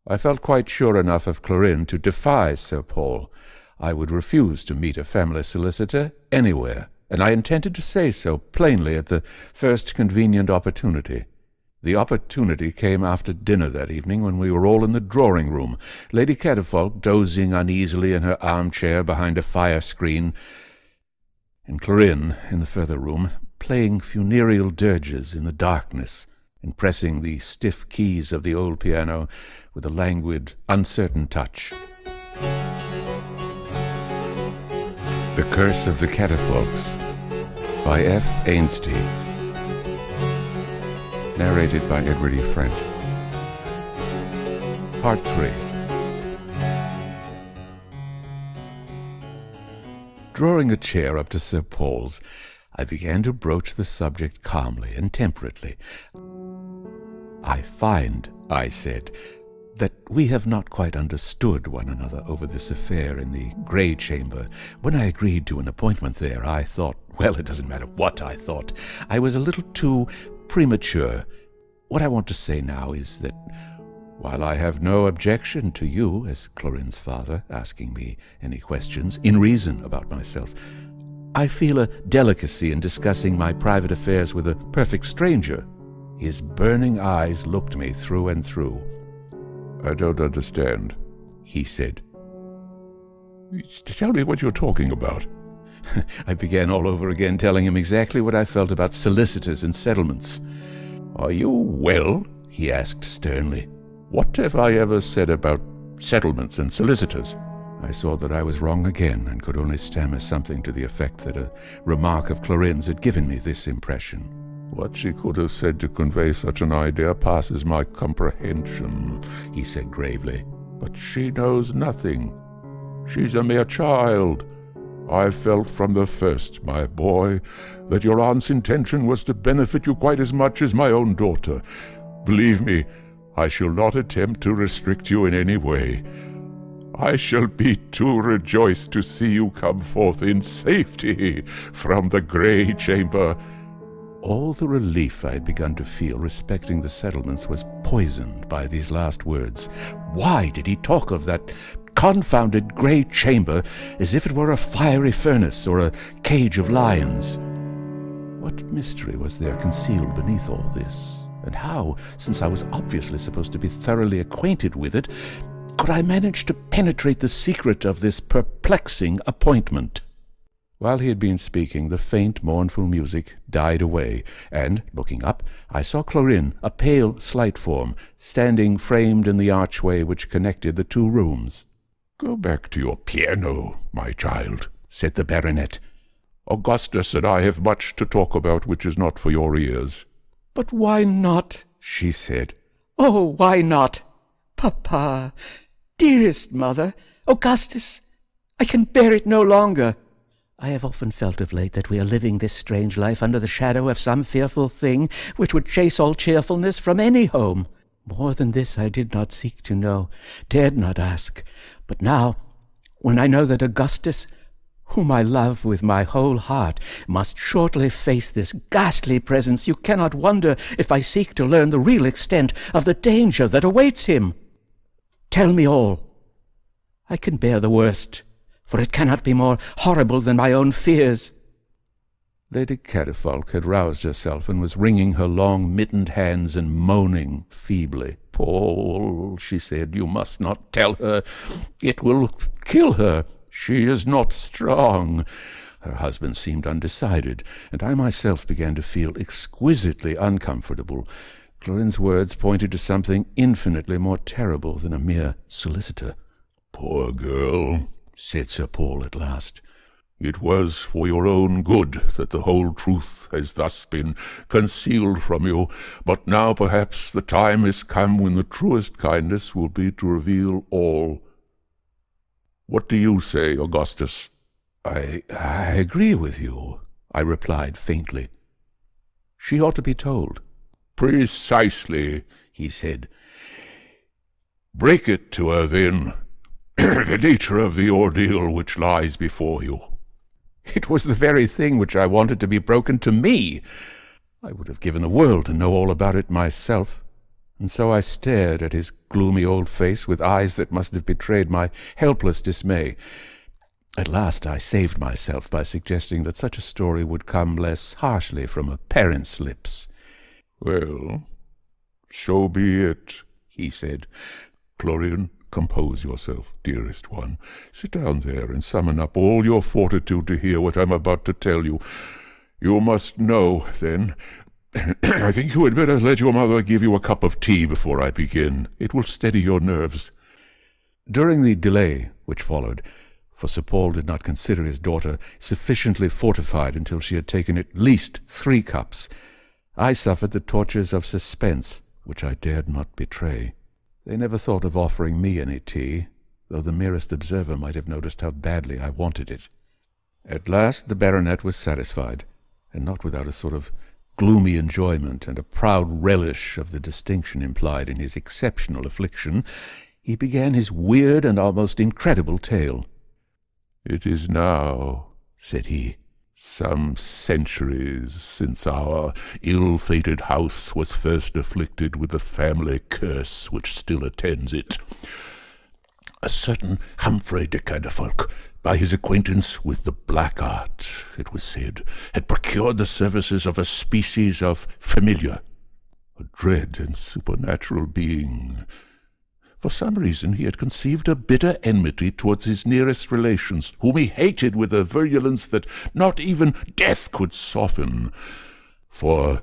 I felt quite sure enough of Clorin to defy Sir Paul. I would refuse to meet a family solicitor anywhere, and I intended to say so plainly at the first convenient opportunity. The opportunity came after dinner that evening, when we were all in the drawing-room, Lady Catafalques dozing uneasily in her armchair behind a fire-screen, and Clorin in the further room, playing funereal dirges in the darkness, and pressing the stiff keys of the old piano with a languid, uncertain touch. The Curse of the Catafalques by F. Ainsty. Narrated by Edward E. French. Part 3. Drawing a chair up to Sir Paul's, I began to broach the subject calmly and temperately. "I find," I said, "that we have not quite understood one another over this affair in the Grey Chamber. When I agreed to an appointment there, I thought, well, it doesn't matter what I thought. I was a little too premature. What I want to say now is that, while I have no objection to you, as Clorin's father, asking me any questions in reason about myself, I feel a delicacy in discussing my private affairs with a perfect stranger." His burning eyes looked me through and through. "I don't understand," he said. "Tell me what you're talking about." I began all over again, telling him exactly what I felt about solicitors and settlements. "Are you well?" he asked sternly. "What have I ever said about settlements and solicitors?" I saw that I was wrong again, and could only stammer something to the effect that a remark of Clorin's had given me this impression. "What she could have said to convey such an idea passes my comprehension," he said gravely. "But she knows nothing. She's a mere child. I felt from the first, my boy, that your aunt's intention was to benefit you quite as much as my own daughter. Believe me, I shall not attempt to restrict you in any way. I shall be too rejoiced to see you come forth in safety from the Grey Chamber." All the relief I had begun to feel respecting the settlements was poisoned by these last words. Why did he talk of that confounded Grey Chamber as if it were a fiery furnace or a cage of lions? What mystery was there concealed beneath all this? And how, since I was obviously supposed to be thoroughly acquainted with it, could I manage to penetrate the secret of this perplexing appointment? While he had been speaking, the faint, mournful music died away, and, looking up, I saw Clorin, a pale, slight form, standing framed in the archway which connected the two rooms. "Go back to your piano, my child," said the baronet. "Augustus and I have much to talk about which is not for your ears." "But why not?" she said. "Oh, why not? Papa, dearest mother, Augustus, I can bear it no longer. I have often felt of late that we are living this strange life under the shadow of some fearful thing which would chase all cheerfulness from any home. More than this I did not seek to know, dared not ask. But now, when I know that Augustus, whom I love with my whole heart, must shortly face this ghastly presence, you cannot wonder if I seek to learn the real extent of the danger that awaits him. Tell me all. I can bear the worst, for it cannot be more horrible than my own fears." Lady Catafalques had roused herself and was wringing her long mittened hands and moaning feebly. "Paul," she said, "you must not tell her. It will kill her. She is not strong." Her husband seemed undecided, and I myself began to feel exquisitely uncomfortable. Clorin's words pointed to something infinitely more terrible than a mere solicitor. "Poor girl," said Sir Paul at last. "It was for your own good that the whole truth has thus been concealed from you, but now perhaps the time is come when the truest kindness will be to reveal all. What do you say, Augustus?" I agree with you," I replied faintly. "She ought to be told." "Precisely," he said. "Break it to her, then, the nature of the ordeal which lies before you." It was the very thing which I wanted to be broken to me. I would have given the world to know all about it myself. and so I stared at his gloomy old face with eyes that must have betrayed my helpless dismay. At last I saved myself by suggesting that such a story would come less harshly from a parent's lips. "Well, so be it," he said. "Clorian, compose yourself, dearest one. Sit down there and summon up all your fortitude to hear what I'm about to tell you. You must know, then, I think you had better let your mother give you a cup of tea before I begin. It will steady your nerves." During the delay which followed, for Sir Paul did not consider his daughter sufficiently fortified until she had taken at least 3 cups, I suffered the tortures of suspense, which I dared not betray. They never thought of offering me any tea, though the merest observer might have noticed how badly I wanted it. At last the baronet was satisfied, and not without a sort of gloomy enjoyment and a proud relish of the distinction implied in his exceptional affliction, he began his weird and almost incredible tale. "It is now," said he, "some centuries since our ill-fated house was first afflicted with the family curse which still attends it. A certain Humphrey de Catafalques, by his acquaintance with the black art, it was said, had procured the services of a species of familiar, a dread and supernatural being. For some reason he had conceived a bitter enmity towards his nearest relations, whom he hated with a virulence that not even death could soften. For,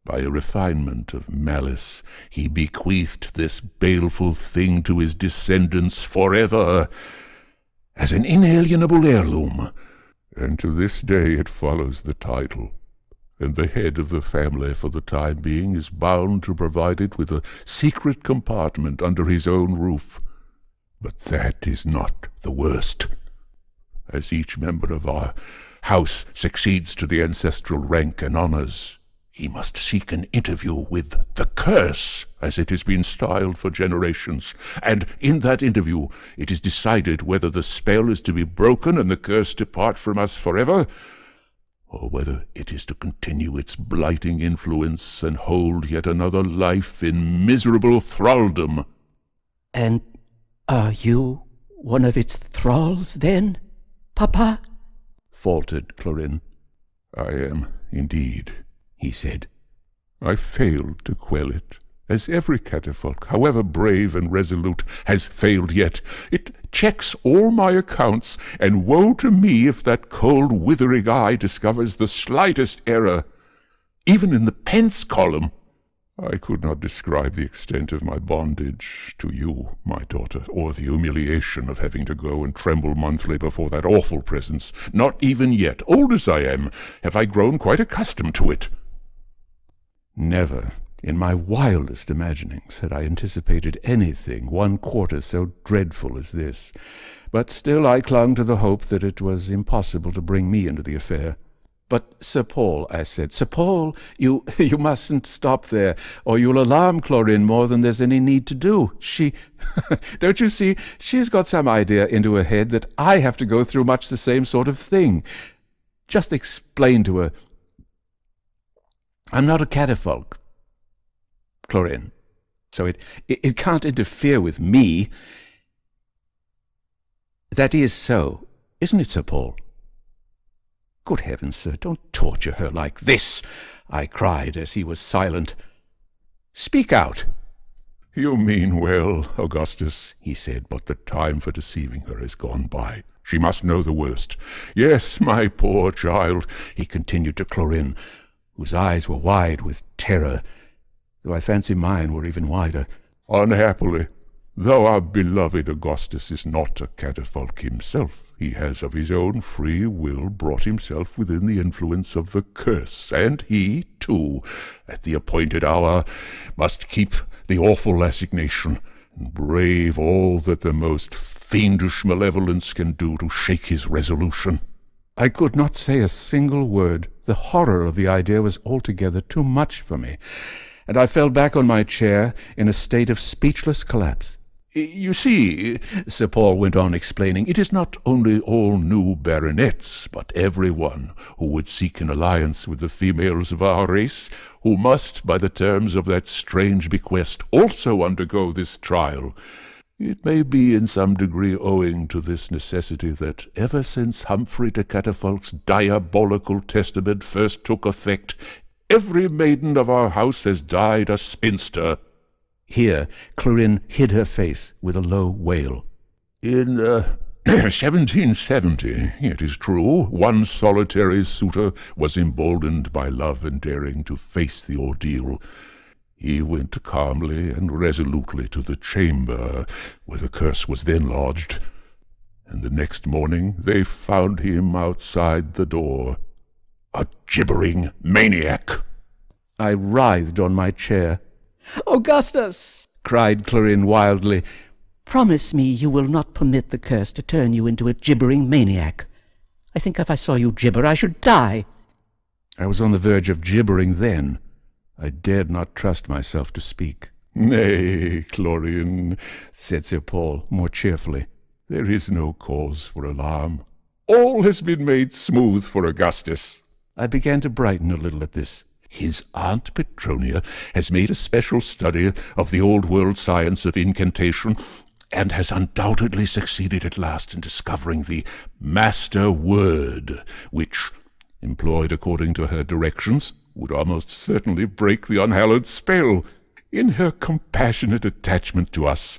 by a refinement of malice, he bequeathed this baleful thing to his descendants forever, as an inalienable heirloom, and to this day it follows the title, and the head of the family for the time being is bound to provide it with a secret compartment under his own roof. But that is not the worst. As each member of our house succeeds to the ancestral rank and honors, he must seek an interview with the curse, as it has been styled for generations, and in that interview it is decided whether the spell is to be broken and the curse depart from us forever, or whether it is to continue its blighting influence and hold yet another life in miserable thraldom." "And are you one of its thralls, then, Papa?" faltered Clorin. "I am, indeed," he said. "I failed to quell it, as every catafalque, however brave and resolute, has failed yet. It checks all my accounts, and woe to me if that cold, withering eye discovers the slightest error, even in the pence column. I could not describe the extent of my bondage to you, my daughter, or the humiliation of having to go and tremble monthly before that awful presence. Not even yet, old as I am, have I grown quite accustomed to it." Never, in my wildest imaginings, had I anticipated anything 1/4 so dreadful as this, but still I clung to the hope that it was impossible to bring me into the affair. "But, Sir Paul," I said, "Sir Paul, you mustn't stop there, or you'll alarm Clorin more than there's any need to do. She, don't you see, she's got some idea into her head that I have to go through much the same sort of thing. Just explain to her. I'm not a catafalque, Clorin, so it can't interfere with me. That is so, isn't it, Sir Paul?" "Good heavens, sir, don't torture her like this," I cried as he was silent. "Speak out." "You mean well, Augustus," he said, "but the time for deceiving her has gone by. She must know the worst. Yes, my poor child," he continued to Clorin, whose eyes were wide with terror, though I fancy mine were even wider. "Unhappily, though our beloved Augustus is not a catafalque himself, he has of his own free will brought himself within the influence of the curse, and he, too, at the appointed hour, must keep the awful assignation, and brave all that the most fiendish malevolence can do to shake his resolution." I could not say a single word. The horror of the idea was altogether too much for me, and I fell back on my chair in a state of speechless collapse. You see, Sir Paul went on explaining, it is not only all new baronets, but everyone who would seek an alliance with the females of our race, who must, by the terms of that strange bequest, also undergo this trial. It may be in some degree owing to this necessity that ever since Humphrey de Catafalques' diabolical testament first took effect, every maiden of our house has died a spinster. Here Clorine hid her face with a low wail. In 1770, it is true, one solitary suitor was emboldened by love and daring to face the ordeal. He went calmly and resolutely to the chamber where the curse was then lodged, and the next morning they found him outside the door, a gibbering maniac. I writhed on my chair. Augustus! Cried Clorine wildly. Promise me you will not permit the curse to turn you into a gibbering maniac. I think if I saw you gibber, I should die. I was on the verge of gibbering then. I dared not trust myself to speak. Nay, Clorine, said Sir Paul more cheerfully. There is no cause for alarm. All has been made smooth for Augustus. I began to brighten a little at this. His Aunt Petronia has made a special study of the old world science of incantation, and has undoubtedly succeeded at last in discovering the master word, which, employed according to her directions, would almost certainly break the unhallowed spell. In her compassionate attachment to us,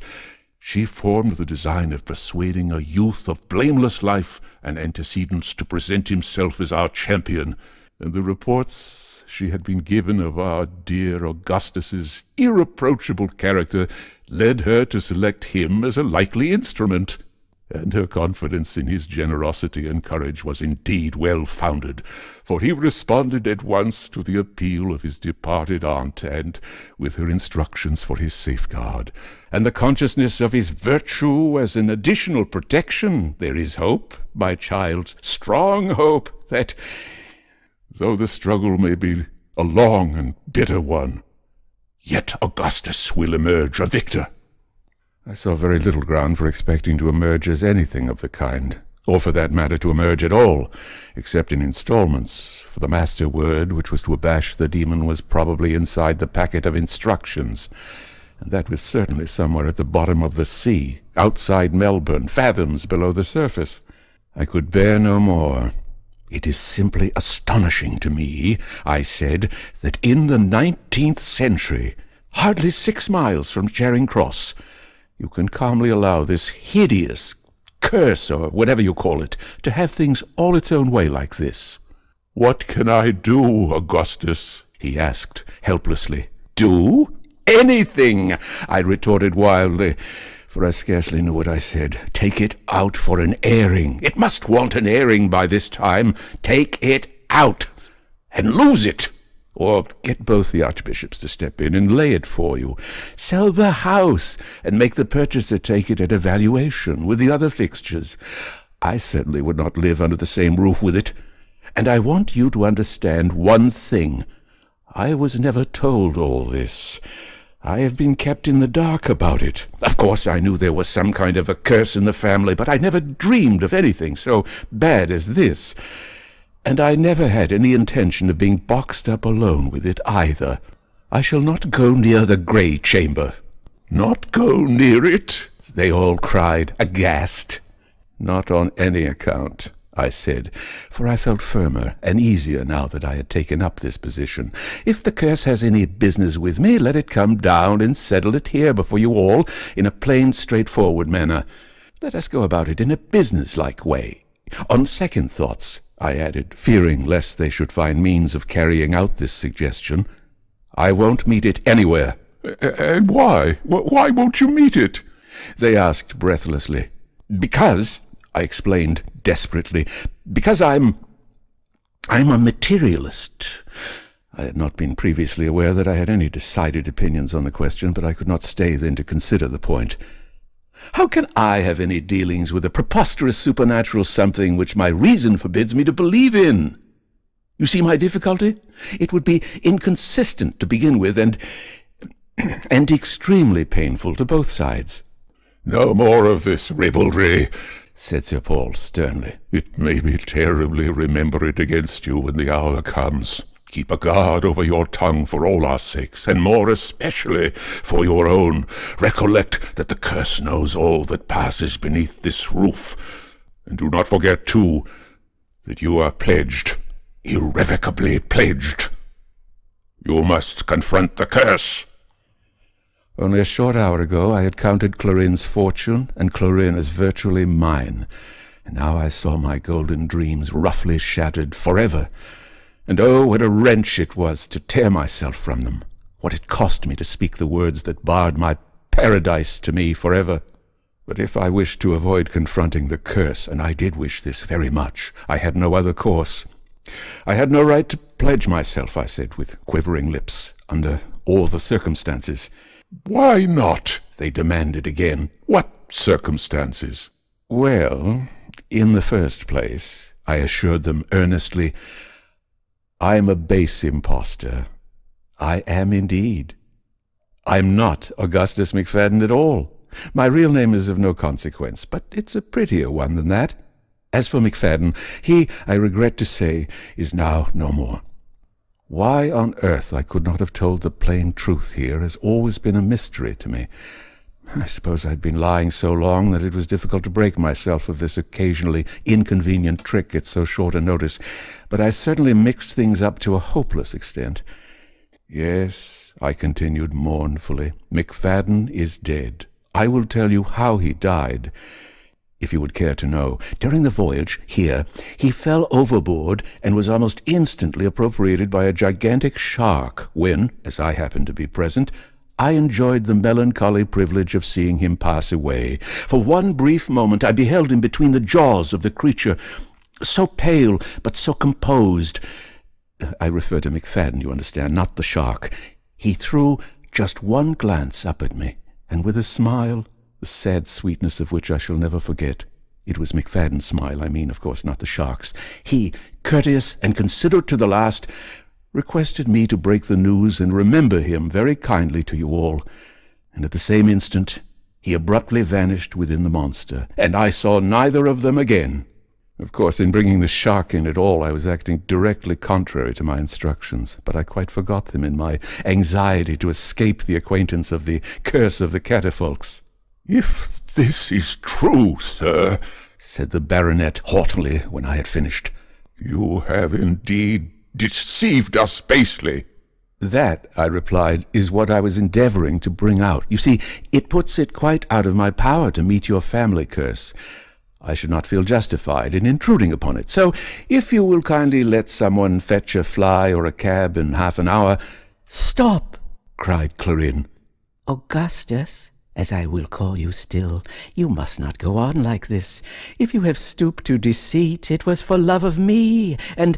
she formed the design of persuading a youth of blameless life and antecedents to present himself as our champion, and the reports she had been given of our dear Augustus's irreproachable character led her to select him as a likely instrument, and her confidence in his generosity and courage was indeed well-founded, for he responded at once to the appeal of his departed aunt, and with her instructions for his safeguard, and the consciousness of his virtue as an additional protection, there is hope, my child, strong hope, that, though the struggle may be a long and bitter one, yet Augustus will emerge a victor. I saw very little ground for expecting to emerge as anything of the kind, or for that matter to emerge at all, except in installments, for the master word which was to abash the demon was probably inside the packet of instructions, and that was certainly somewhere at the bottom of the sea, outside Melbourne, fathoms below the surface. I could bear no more. It is simply astonishing to me, I said, that in the 19th century, hardly 6 miles from Charing Cross, you can calmly allow this hideous curse, or whatever you call it, to have things all its own way like this. What can I do, Augustus? He asked helplessly. Do? Anything, I retorted wildly, for I scarcely knew what I said. Take it out for an airing. It must want an airing by this time. Take it out, and lose it. Or get both the archbishops to step in and lay it for you. Sell the house, and make the purchaser take it at a valuation with the other fixtures. I certainly would not live under the same roof with it. And I want you to understand one thing. I was never told all this. I have been kept in the dark about it. Of course, I knew there was some kind of a curse in the family, but I never dreamed of anything so bad as this. And I never had any intention of being boxed up alone with it either. I shall not go near the grey chamber. Not go near it? They all cried, aghast. Not on any account, I said, for I felt firmer and easier now that I had taken up this position. If the curse has any business with me, let it come down and settle it here before you all in a plain, straightforward manner. Let us go about it in a business-like way. On second thoughts, I added, fearing lest they should find means of carrying out this suggestion, I won't meet it anywhere. And why? Why won't you meet it? They asked breathlessly. Because, I explained desperately, because I'm a materialist. I had not been previously aware that I had any decided opinions on the question, but I could not stay then to consider the point. How can I have any dealings with a preposterous supernatural something which my reason forbids me to believe in? You see my difficulty? It would be inconsistent to begin with, and extremely painful to both sides. No more of this ribaldry, said Sir Paul sternly. It may be terribly remembered against you when the hour comes. Keep a guard over your tongue for all our sakes, and more especially for your own. Recollect that the curse knows all that passes beneath this roof. And do not forget, too, that you are pledged, irrevocably pledged. You must confront the curse. Only a short hour ago I had counted Clorin's fortune, and Clorin as virtually mine. And now I saw my golden dreams roughly shattered forever. And oh, what a wrench it was to tear myself from them! What it cost me to speak the words that barred my paradise to me forever! But if I wished to avoid confronting the curse, and I did wish this very much, I had no other course. I had no right to pledge myself, I said with quivering lips, under all the circumstances. Why not? They demanded again. What circumstances? Well, in the first place, I assured them earnestly, I'm a base impostor. I am indeed. I'm not Augustus McFadden at all. My real name is of no consequence, but it's a prettier one than that. As for McFadden, he, I regret to say, is now no more. Why on earth I could not have told the plain truth here has always been a mystery to me. I suppose I'd been lying so long that it was difficult to break myself of this occasionally inconvenient trick at so short a notice, but I certainly mixed things up to a hopeless extent. Yes, I continued mournfully, McFadden is dead. I will tell you how he died, if you would care to know. During the voyage, here, he fell overboard and was almost instantly appropriated by a gigantic shark when, as I happened to be present, I enjoyed the melancholy privilege of seeing him pass away. For one brief moment I beheld him between the jaws of the creature, so pale but so composed. I refer to McFadden, you understand, not the shark. He threw just one glance up at me, and with a smile, the sad sweetness of which I shall never forget. It was McFadden's smile, I mean, of course, not the shark's. He, courteous and considerate to the last, requested me to break the news and remember him very kindly to you all, and at the same instant he abruptly vanished within the monster, and I saw neither of them again. Of course, in bringing the shark in at all, I was acting directly contrary to my instructions, but I quite forgot them in my anxiety to escape the acquaintance of the curse of the Catafalques. If this is true, sir, said the baronet haughtily when I had finished, you have indeed deceived us basely. That, I replied, is what I was endeavoring to bring out. You see, it puts it quite out of my power to meet your family curse. I should not feel justified in intruding upon it. So, if you will kindly let someone fetch a fly or a cab in half an hour— Stop, cried Clorin. Augustus, as I will call you still, you must not go on like this. If you have stooped to deceit, it was for love of me, and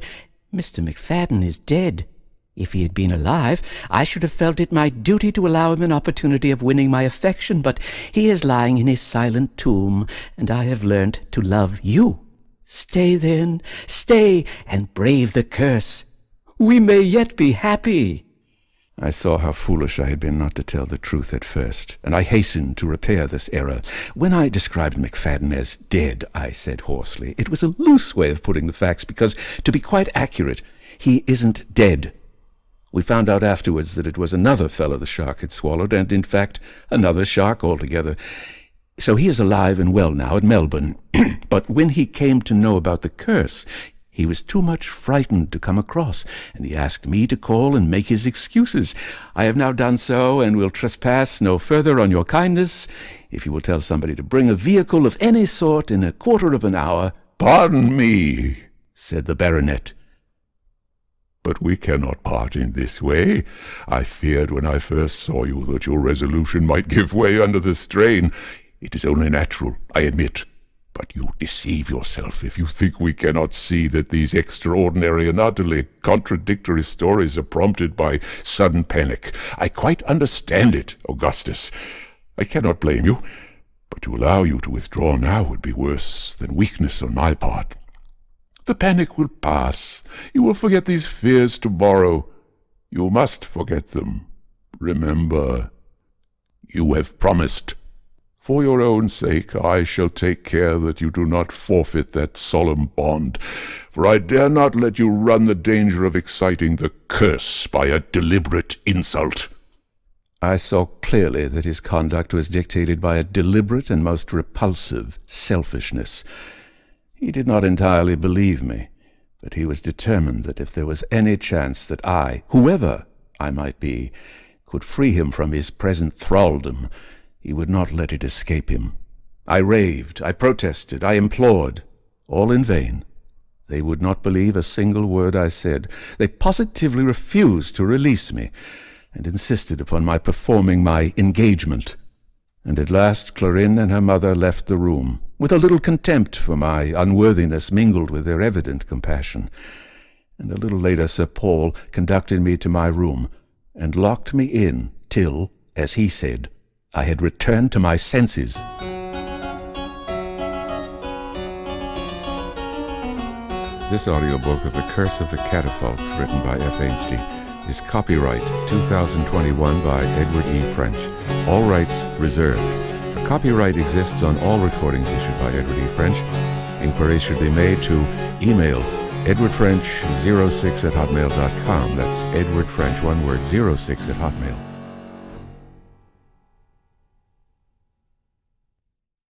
Mr. McFadden is dead. If he had been alive, I should have felt it my duty to allow him an opportunity of winning my affection, but he is lying in his silent tomb, and I have learnt to love you. Stay, then, stay, and brave the curse. We may yet be happy. I saw how foolish I had been not to tell the truth at first, and I hastened to repair this error. When I described McFadden as dead, I said hoarsely, it was a loose way of putting the facts, because, to be quite accurate, he isn't dead. We found out afterwards that it was another fellow the shark had swallowed, and in fact another shark altogether. So he is alive and well now at Melbourne. But when he came to know about the curse, he was too much frightened to come across, and he asked me to call and make his excuses. I have now done so, and will trespass no further on your kindness, if you will tell somebody to bring a vehicle of any sort in a quarter of an hour. Pardon me, said the baronet, but we cannot part in this way. I feared when I first saw you that your resolution might give way under the strain. It is only natural, I admit. But you deceive yourself if you think we cannot see that these extraordinary and utterly contradictory stories are prompted by sudden panic. I quite understand it, Augustus. I cannot blame you, but to allow you to withdraw now would be worse than weakness on my part. The panic will pass. You will forget these fears tomorrow. You must forget them. Remember, you have promised. For your own sake, I shall take care that you do not forfeit that solemn bond, for I dare not let you run the danger of exciting the curse by a deliberate insult." I saw clearly that his conduct was dictated by a deliberate and most repulsive selfishness. He did not entirely believe me, but he was determined that if there was any chance that I, whoever I might be, could free him from his present thraldom, he would not let it escape him. I raved, I protested, I implored, all in vain. They would not believe a single word I said. They positively refused to release me, and insisted upon my performing my engagement. And at last Clorin and her mother left the room, with a little contempt for my unworthiness mingled with their evident compassion. And a little later Sir Paul conducted me to my room, and locked me in till, as he said, I had returned to my senses. This audiobook of The Curse of the Catafalques, written by F. Ainsley, is copyright 2021 by Edward E. French. All rights reserved. A copyright exists on all recordings issued by Edward E. French. Inquiries should be made to email edwardfrench06@hotmail.com. That's Edward French, one word, 06 @hotmail.